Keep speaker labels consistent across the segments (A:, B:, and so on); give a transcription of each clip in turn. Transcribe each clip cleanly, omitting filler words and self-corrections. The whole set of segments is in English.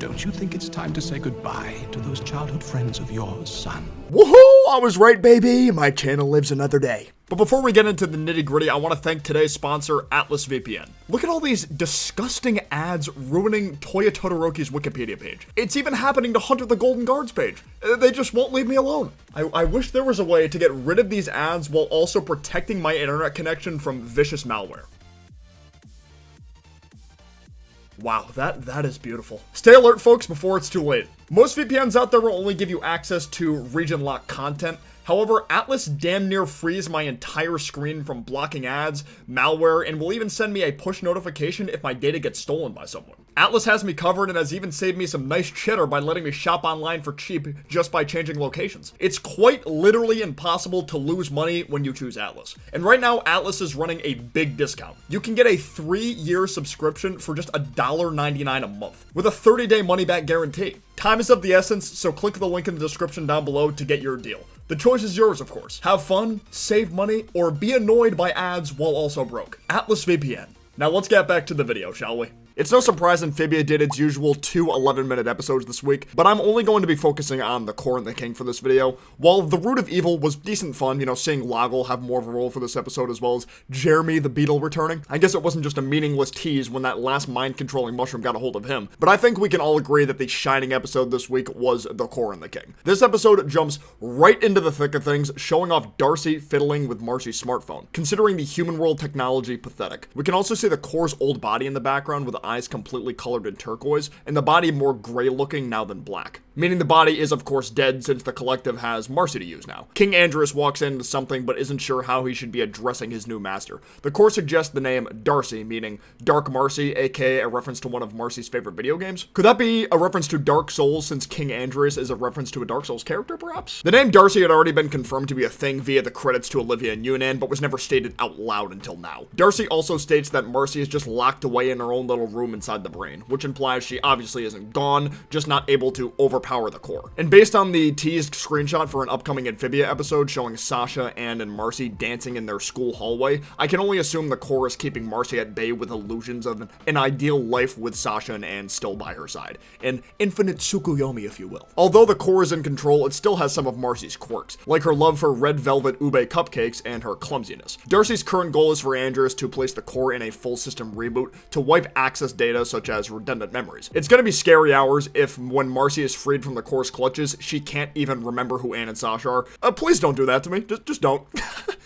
A: Don't you think it's time to say goodbye to those childhood friends of yours, son?
B: Woohoo! I was right, baby. My channel lives another day. But before we get into the nitty-gritty, I want to thank today's sponsor, Atlas VPN. Look at all these disgusting ads ruining Toya Todoroki's Wikipedia page. It's even happening to Hunter the Golden Guard's page. They just won't leave me alone. I wish there was a way to get rid of these ads while also protecting my internet connection from vicious malware. Wow, that is beautiful. Stay alert, folks, before it's too late. Most VPNs out there will only give you access to region-locked content. However, Atlas damn near frees my entire screen from blocking ads, malware, and will even send me a push notification if my data gets stolen by someone. Atlas has me covered and has even saved me some nice cheddar by letting me shop online for cheap just by changing locations. It's quite literally impossible to lose money when you choose Atlas. And right now, Atlas is running a big discount. You can get a 3-year subscription for just $1.99 a month, with a 30-day money-back guarantee. Time is of the essence, so click the link in the description down below to get your deal. The choice is yours, of course. Have fun, save money, or be annoyed by ads while also broke. Atlas VPN. Now let's get back to the video, shall we? It's no surprise Amphibia did its usual 2 11-minute episodes this week, but I'm only going to be focusing on the core and the king for this video. While the root of evil was decent fun, seeing Loggle have more of a role for this episode as well as Jeremy the Beetle returning, I guess it wasn't just a meaningless tease when that last mind-controlling mushroom got a hold of him, but I think we can all agree that the shining episode this week was the core and the king. This episode jumps right into the thick of things, showing off Darcy fiddling with Marcy's smartphone, considering the human world technology pathetic. We can also see the core's old body in the background with eyes completely colored in turquoise, and the body more gray looking now than black. Meaning the body is of course dead since the collective has Marcy to use now. King Andrias walks into something but isn't sure how he should be addressing his new master. The core suggests the name Darcy, meaning Dark Marcy, aka a reference to one of Marcy's favorite video games. Could that be a reference to Dark Souls since King Andrias is a reference to a Dark Souls character perhaps? The name Darcy had already been confirmed to be a thing via the credits to Olivia and Yunan, but was never stated out loud until now. Darcy also states that Marcy is just locked away in her own little room inside the brain, which implies she obviously isn't gone, just not able to overpower the core. And based on the teased screenshot for an upcoming Amphibia episode showing Sasha, Anne, and Marcy dancing in their school hallway, I can only assume the core is keeping Marcy at bay with illusions of an ideal life with Sasha and Anne still by her side. An infinite Tsukuyomi, if you will. Although the core is in control, it still has some of Marcy's quirks, like her love for red velvet ube cupcakes and her clumsiness. Darcy's current goal is for Andrias to place the core in a full system reboot to wipe access data such as redundant memories. It's gonna be scary hours if, when Marcy is freed from the core's clutches, she can't even remember who Anne and Sasha are. Please don't do that to me. Just don't.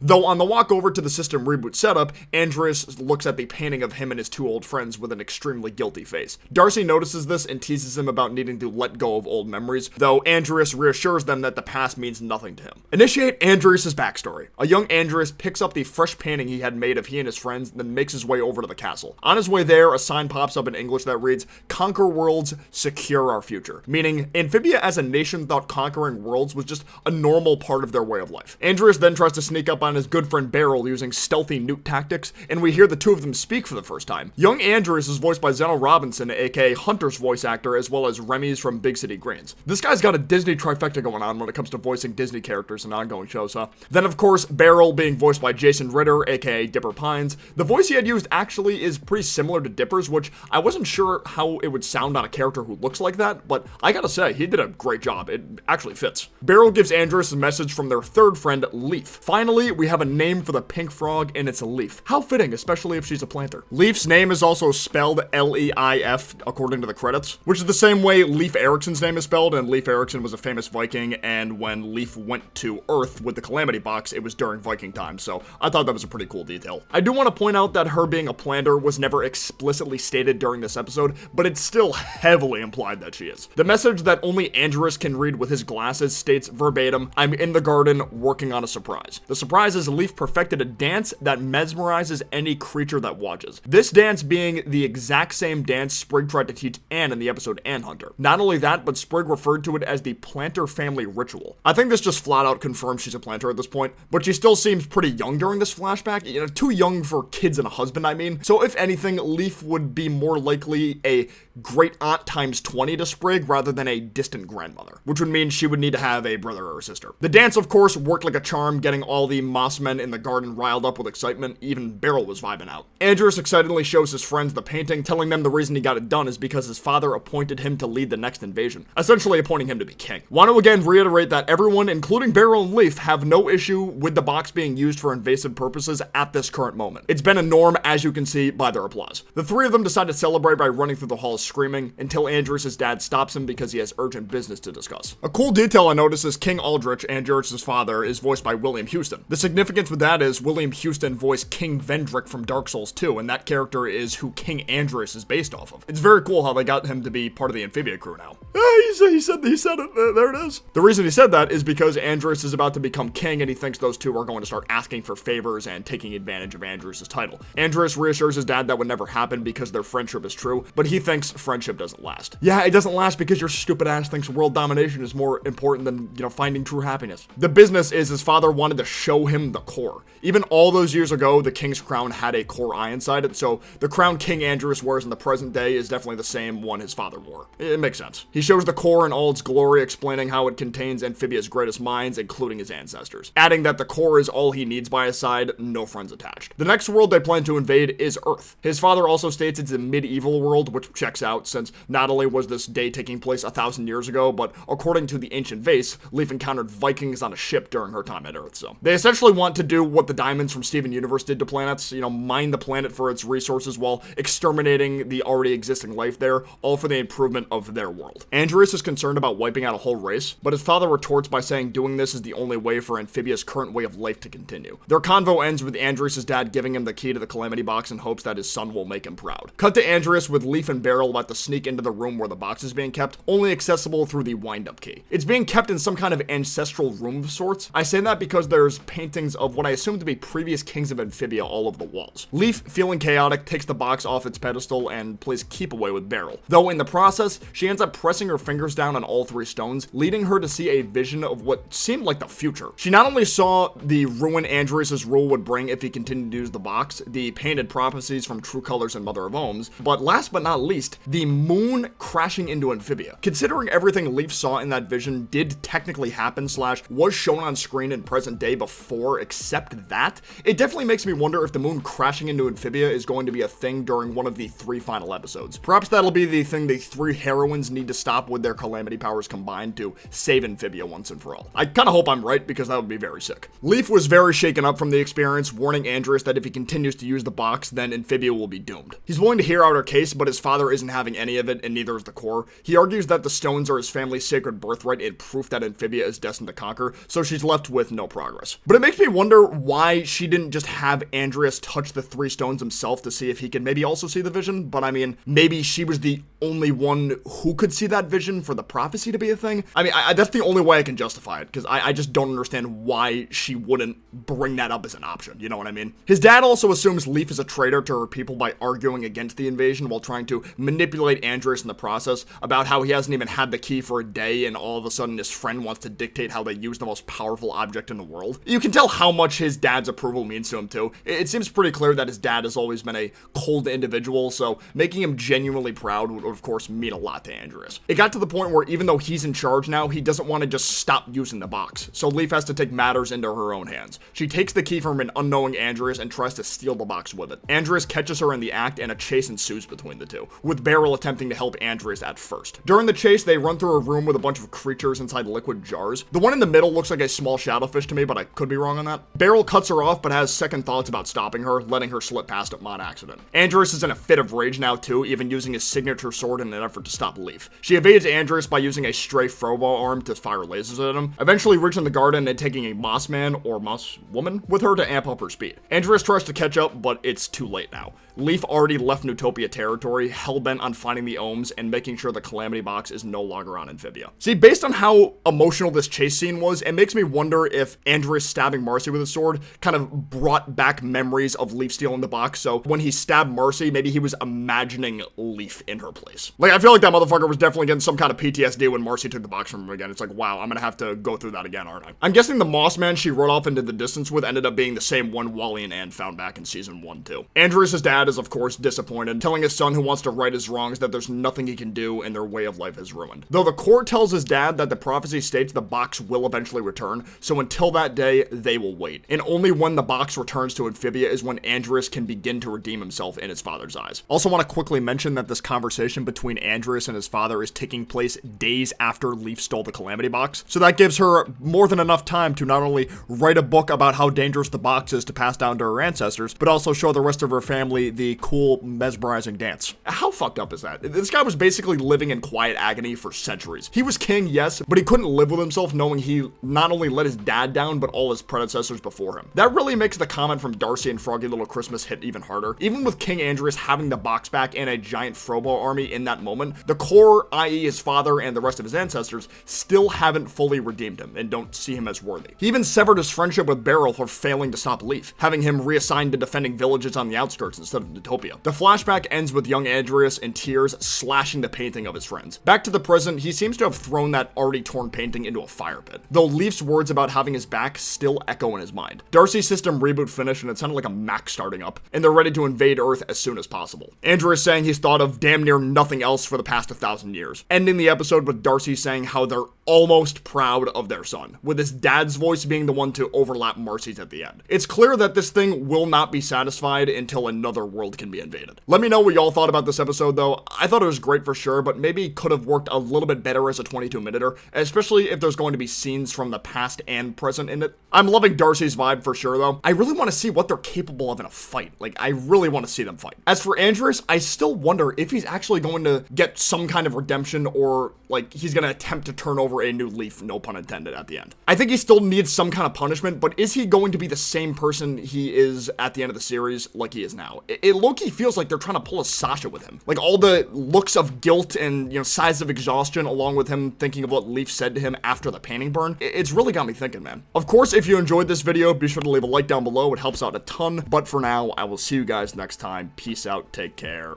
B: Though on the walk over to the system reboot setup, Andrias looks at the painting of him and his 2 old friends with an extremely guilty face. Darcy notices this and teases him about needing to let go of old memories, though Andrias reassures them that the past means nothing to him. Initiate Andrias' backstory. A young Andrias picks up the fresh painting he had made of he and his friends, then makes his way over to the castle. On his way there, a sign pops up in English that reads, "Conquer worlds, secure our future." Meaning, Amphibia as a nation thought conquering worlds was just a normal part of their way of life. Andrias then tries to sneak up on his good friend Beryl using stealthy newt tactics, and we hear the two of them speak for the first time. Young Andrias is voiced by Zeno Robinson, aka Hunter's voice actor, as well as Remy's from Big City Greens. This guy's got a Disney trifecta going on when it comes to voicing Disney characters in ongoing shows, huh? Then of course, Beryl being voiced by Jason Ritter, aka Dipper Pines. The voice he had used actually is pretty similar to Dipper's, which I wasn't sure how it would sound on a character who looks like that, but I gotta say, he did a great job. It actually fits. Beryl gives Andrias a message from their third friend, Leif. Finally, we have a name for the pink frog, and it's a Leif. How fitting, especially if she's a planter. Leif's name is also spelled L-E-I-F, according to the credits, which is the same way Leif Erikson's name is spelled, and Leif Erikson was a famous Viking, and when Leif went to Earth with the Calamity Box, it was during Viking times, so I thought that was a pretty cool detail. I do want to point out that her being a planter was never explicitly stated during this episode, but it's still heavily implied that she is. The message that only Andrias can read with his glasses states verbatim, "I'm in the garden working on a surprise." The surprise is Leif perfected a dance that mesmerizes any creature that watches. This dance being the exact same dance Sprig tried to teach Anne in the episode Anne Hunter. Not only that, but Sprig referred to it as the planter family ritual. I think this just flat out confirms she's a planter at this point, but she still seems pretty young during this flashback, too young for kids and a husband, I mean. So if anything, Leif would be more likely a great aunt times 20 to Sprig rather than a distant grandmother, which would mean she would need to have a brother or a sister. The dance, of course, worked like a charm, getting all the Mossmen in the garden riled up with excitement, even Beryl was vibing out. Andrias excitedly shows his friends the painting, telling them the reason he got it done is because his father appointed him to lead the next invasion, essentially appointing him to be king. Want to again reiterate that everyone, including Beryl and Leif, have no issue with the box being used for invasive purposes at this current moment. It's been a norm, as you can see by their applause. The three of them decide to celebrate by running through the halls screaming, until Andrias' dad stops him because he has urgent business to discuss. A cool detail I noticed is King Aldrich, Andrias' father, is voiced by William Houston. The significance with that is William Houston voiced King Vendrick from Dark Souls 2, and that character is who King Andrias is based off of. It's very cool how they got him to be part of the Amphibia crew now. He said it, there it is. The reason he said that is because Andrias is about to become king and he thinks those two are going to start asking for favors and taking advantage of Andrias' title. Andrias reassures his dad that would never happen because their friendship is true, but he thinks friendship doesn't last. Yeah, it doesn't last because your stupid ass thinks world domination is more important than, finding true happiness. The business is his father wanted to show him the core. Even all those years ago, the king's crown had a core eye inside it, so the crown King Andrias wears in the present day is definitely the same one his father wore. It makes sense. He shows the core in all its glory, explaining how it contains Amphibia's greatest minds, including his ancestors. Adding that the core is all he needs by his side, no friends attached. The next world they plan to invade is Earth. His father also states it's a medieval world, which checks out, since not only was this day taking place 1,000 years ago, but according to the ancient vase, Leif encountered Vikings on a ship during her time at Earth, so. They essentially want to do what the diamonds from Steven Universe did to planets, mine the planet for its resources while exterminating the already existing life there, all for the improvement of their world. Andrias is concerned about wiping out a whole race, but his father retorts by saying doing this is the only way for Amphibia's current way of life to continue. Their convo ends with Andrias' dad giving him the key to the Calamity Box in hopes that his son will make him proud. Cut to Andrias with Leif and Beryl about to sneak into the room where the box is being kept, only accessible through the wind-up key. It's being kept in some kind of ancestral room of sorts. I say that because there's paintings of what I assume to be previous kings of Amphibia all over the walls. Leif, feeling chaotic, takes the box off its pedestal and plays keep away with Beryl. Though in the process, she ends up pressing her fingers down on all three stones, leading her to see a vision of what seemed like the future. She not only saw the ruin Andrias' rule would bring if he continued to use the box, the painted prophecies from True Colors and Mother of Ohms, but last but not least, the moon crashing into Amphibia. Considering everything Leif saw in that vision did technically happen / was shown on screen in present day before, except that, it definitely makes me wonder if the moon crashing into Amphibia is going to be a thing during one of the 3 final episodes. Perhaps that'll be the thing the 3 heroines need to stop with their calamity powers combined to save Amphibia once and for all. I kinda hope I'm right because that would be very sick. Leif was very shaken up from the experience, warning Andrias that if he continues to use the box, then Amphibia will be doomed. He's willing to hear out her case, but his father isn't having any of it, and neither is the core. He argues that the stones are his family's sacred birthright and proof that Amphibia is destined to conquer, so she's left with no progress. But it makes me wonder why she didn't just have Andrias touch the 3 stones himself to see if he could maybe also see the vision, but I mean, maybe she was the only one who could see that vision for the prophecy to be a thing. I mean, that's the only way I can justify it, because I just don't understand why she wouldn't bring that up as an option, you know what I mean? His dad also assumes Leif is a traitor to her people by arguing against the invasion while trying to manipulate Andrias in the process, about how he hasn't even had the key for a day and all of a sudden his friend wants to dictate how they use the most powerful object in the world. You can tell how much his dad's approval means to him too. It seems pretty clear that his dad has always been a cold individual, so making him genuinely proud would of course mean a lot to Andrias. It got to the point where even though he's in charge now, he doesn't want to just stop using the box, so Leif has to take matters into her own hands. She takes the key from an unknowing Andrias and tries to steal the box with it. Andrias catches her in the act and a chase ensues between the two, with Beryl attempting to help Andrias at first. During the chase, they run through a room with a bunch of creatures inside liquid jars. The one in the middle looks like a small shadowfish to me, but I could be wrong on that. Beryl cuts her off, but has second thoughts about stopping her, letting her slip past it on accident. Andrias is in a fit of rage now too, even using his signature sword in an effort to stop Leif. She evades Andrias by using a stray throwball arm to fire lasers at him, eventually reaching the garden and taking a moss man or moss woman with her to amp up her speed. Andrias tries to catch up, but it's too late now. Leif already left Newtopia territory, hell-bent on finding the Ohms and making sure the Calamity Box is no longer on Amphibia. See, based on how emotional this chase scene was, it makes me wonder if Andrias stabbing Marcy with a sword kind of brought back memories of Leif stealing the box, so when he stabbed Marcy, maybe he was imagining Leif in her place. Like, I feel like that motherfucker was definitely getting some kind of PTSD when Marcy took the box from him again. It's like, wow, I'm gonna have to go through that again, aren't I? I'm guessing the Moss Man she rode off into the distance with ended up being the same one Wally and Ann found back in season 1 too. Andrias' dad is of course disappointed, telling his son who wants to right his wrongs that there's nothing he can do and their way of life is ruined. Though the core tells his dad that the prophecy states the box will eventually return, so until that day, they will wait. And only when the box returns to Amphibia is when Andrias can begin to redeem himself in his father's eyes. Also want to quickly mention that this conversation between Andrias and his father is taking place days after Leif stole the Calamity Box. So that gives her more than enough time to not only write a book about how dangerous the box is to pass down to her ancestors, but also show the rest of her family the cool, mesmerizing dance. How fucked up is that? This guy was basically living in quiet agony for centuries. He was king, yes, but he couldn't live with himself knowing he not only let his dad down, but all his predecessors before him. That really makes the comment from Darcy and Froggy Little Christmas hit even harder. Even with King Andrias having the box back and a giant Frobo army in that moment, the core, i.e. his father and the rest of his ancestors, still haven't fully redeemed him and don't see him as worthy. He even severed his friendship with Beryl for failing to stop Leif, having him reassigned to defending villages on the outskirts instead of Utopia. The flashback ends with young Andrias in tears slashing the painting of his friends. Back to the present, he seems to have thrown that already torn painting into a fire pit, though Leif's words about having his back still echo in his mind. Darcy's system reboot finished and it sounded like a Mac starting up, and they're ready to invade Earth as soon as possible. Andrias saying he's thought of damn near nothing else for the past 1,000 years, ending the episode with Darcy saying how they're almost proud of their son, with his dad's voice being the one to overlap Marcy's at the end. It's clear that this thing will not be satisfied until another world can be invaded. Let me know what y'all thought about this episode though. I thought it was great for sure, but maybe could have worked a little bit better as a 22-minuter, especially if there's going to be scenes from the past and present in it. I'm loving Darcy's vibe for sure though. I really want to see what they're capable of in a fight. Like, I really want to see them fight. As for Andrias, I still wonder if he's actually going to get some kind of redemption, or like he's going to attempt to turn over a new leaf, no pun intended, at the end. I think he still needs some kind of punishment, but is he going to be the same person he is at the end of the series like he is now? It low-key feels like they're trying to pull a Sasha with him. Like all the looks of guilt and, sighs of exhaustion, along with him thinking of what Leif said to him after the painting burn. It's really got me thinking, man. Of course, if you enjoyed this video, be sure to leave a like down below. It helps out a ton. But for now, I will see you guys next time. Peace out. Take care.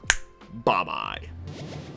B: Bye-bye.